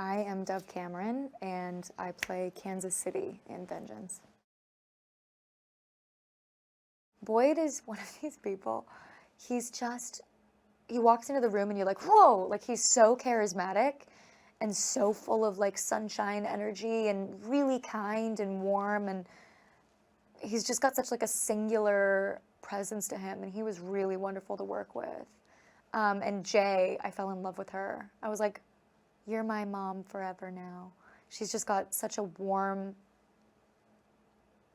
I am Dove Cameron, and I play Kansas City in Vengeance. Boyd is one of these people. He walks into the room and you're like, whoa, like he's so charismatic and so full of like sunshine energy and really kind and warm, and he's just got such like a singular presence to him, and he was really wonderful to work with. And Jay, I fell in love with her. I was like, you're my mom forever now. She's just got such a warm,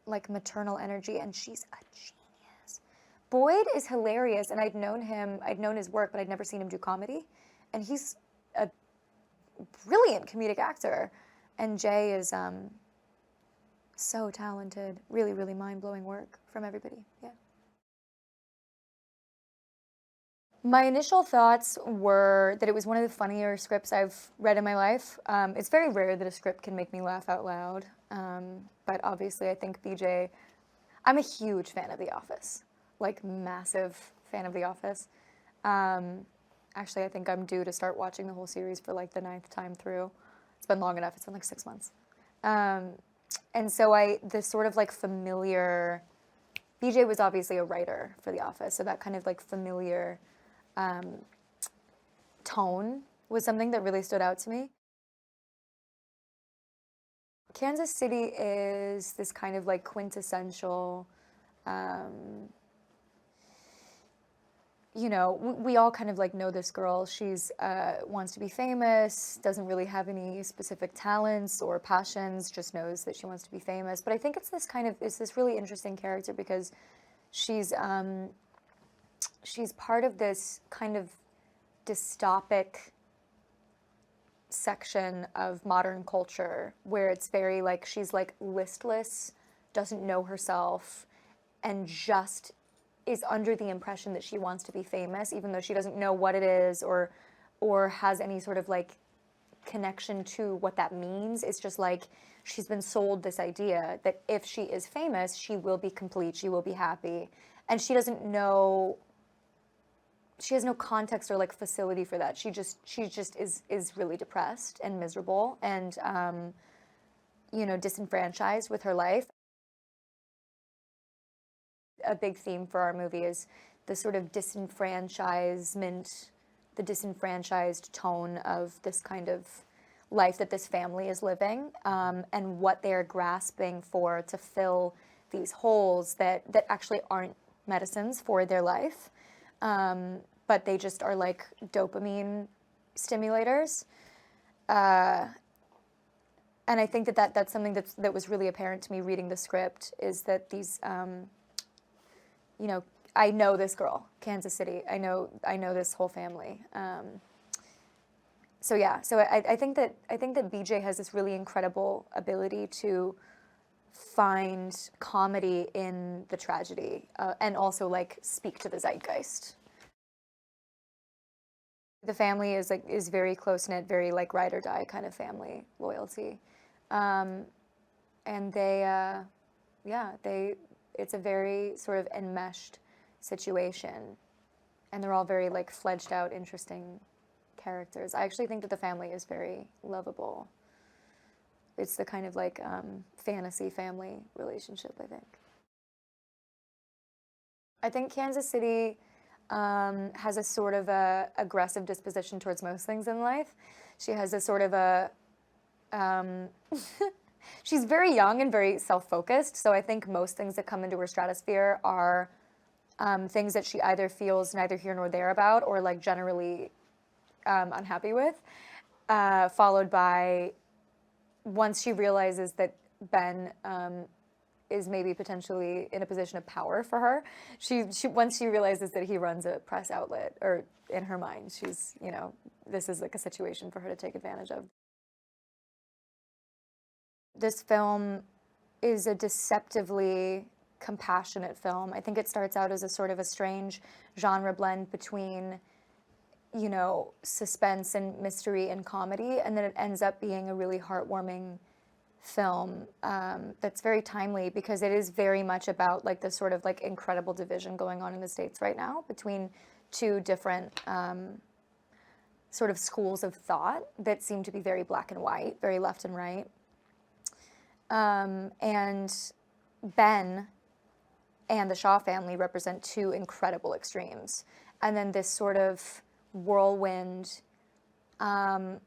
like maternal energy, and she's a genius. Boyd is hilarious, and I'd known his work, but I'd never seen him do comedy. And he's a brilliant comedic actor. And Jay is so talented. Really, really mind-blowing work from everybody, yeah. My initial thoughts were that it was one of the funnier scripts I've read in my life. It's very rare that a script can make me laugh out loud, but obviously I think BJ, I'm a huge fan of The Office, like massive fan of The Office. Actually, I think I'm due to start watching the whole series for like the 9th time through. It's been long enough, it's been like 6 months. And so this sort of like familiar, BJ was obviously a writer for The Office, so that kind of like familiar tone was something that really stood out to me. Kansas City is this kind of like quintessential, you know, we all kind of like know this girl. She's wants to be famous, doesn't really have any specific talents or passions, just knows that she wants to be famous. But I think it's this really interesting character because she's part of this kind of dystopic section of modern culture where it's very like she's like listless, doesn't know herself, and just is under the impression that she wants to be famous, even though she doesn't know what it is or has any sort of like connection to what that means. It's just like she's been sold this idea that if she is famous, she will be complete, she will be happy, and she doesn't know. She has no context or like facility for that. She just is really depressed and miserable and you know, disenfranchised with her life. A big theme for our movie is the sort of disenfranchisement, the disenfranchised tone of this kind of life that this family is living, and what they are grasping for to fill these holes that actually aren't medicines for their life. But they just are like dopamine stimulators. And I think that's something that was really apparent to me reading the script, is that these, you know, I know this girl, Kansas City. I know this whole family. So yeah, so I think that BJ has this really incredible ability to find comedy in the tragedy, and also like speak to the zeitgeist. The family is very close knit, very like ride or die kind of family loyalty, and it's a very sort of enmeshed situation, and they're all very like fledged out, interesting characters. I actually think that the family is very lovable. It's the kind of like fantasy family relationship, I think. I think Kansas City has a sort of a aggressive disposition towards most things in life. She has a sort of a, she's very young and very self-focused, so I think most things that come into her stratosphere are things that she either feels neither here nor there about, or like generally unhappy with, followed by once she realizes that Ben is maybe potentially in a position of power for her. She once she realizes that he runs a press outlet, or in her mind, she's, you know, this is like a situation for her to take advantage of. This film is a deceptively compassionate film. I think it starts out as a sort of a strange genre blend between, you know, suspense and mystery and comedy, and then it ends up being a really heartwarming film that's very timely, because it is very much about like the sort of like incredible division going on in the States right now between two different sort of schools of thought that seem to be very black and white, very left and right. And Ben and the Shaw family represent two incredible extremes. And then this sort of whirlwind, like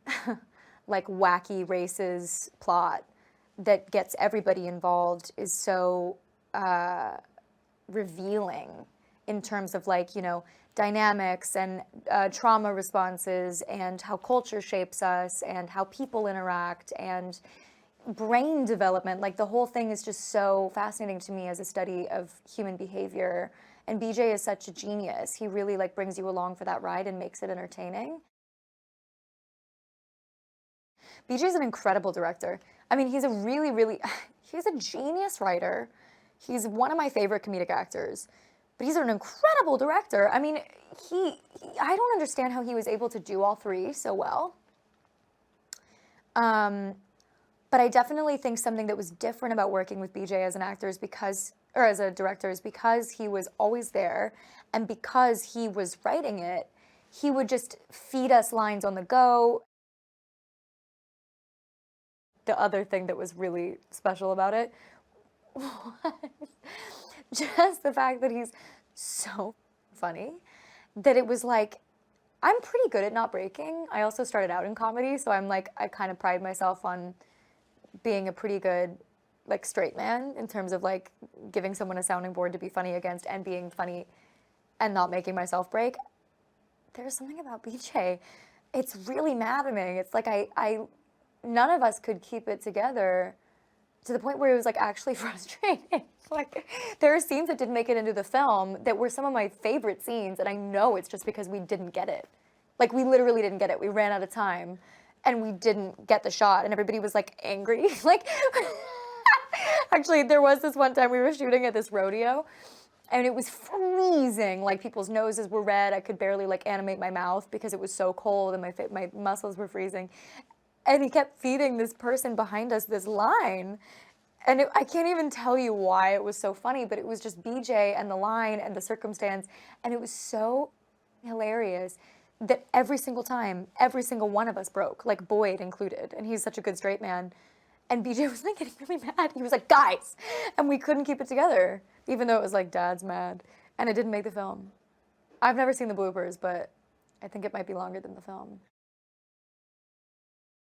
wacky races plot that gets everybody involved is so revealing in terms of, like, you know, dynamics and trauma responses and how culture shapes us and how people interact and brain development. Like, the whole thing is just so fascinating to me as a study of human behavior. And BJ is such a genius. He really, like, brings you along for that ride and makes it entertaining. BJ's an incredible director. I mean, he's a really, he's a genius writer. He's one of my favorite comedic actors, but he's an incredible director. I mean, I don't understand how he was able to do all three so well. But I definitely think something that was different about working with BJ as an actor is because, or as a director, is because he was always there, and because he was writing it, he would just feed us lines on the go. The other thing that was really special about it was just the fact that he's so funny, that it was like, I'm pretty good at not breaking. I also started out in comedy, so I'm like, I kind of pride myself on being a pretty good, like, straight man in terms of, like, giving someone a sounding board to be funny against and being funny and not making myself break. There's something about BJ. It's really maddening. It's like none of us could keep it together to the point where it was, like, actually frustrating. Like, there are scenes that didn't make it into the film that were some of my favorite scenes, and I know it's just because we didn't get it. Like, we literally didn't get it. We ran out of time, and we didn't get the shot, and everybody was, like, angry. Like, actually, there was this one time we were shooting at this rodeo, and it was freezing. Like, people's noses were red. I could barely, like, animate my mouth because it was so cold, and my muscles were freezing. And he kept feeding this person behind us this line. And I can't even tell you why it was so funny, but it was just BJ and the line and the circumstance. And it was so hilarious that every single time, every single one of us broke, like Boyd included. And he's such a good straight man. And BJ was, like, getting really mad. He was like, guys! And we couldn't keep it together, even though it was like, Dad's mad. And it didn't make the film. I've never seen the bloopers, but I think it might be longer than the film.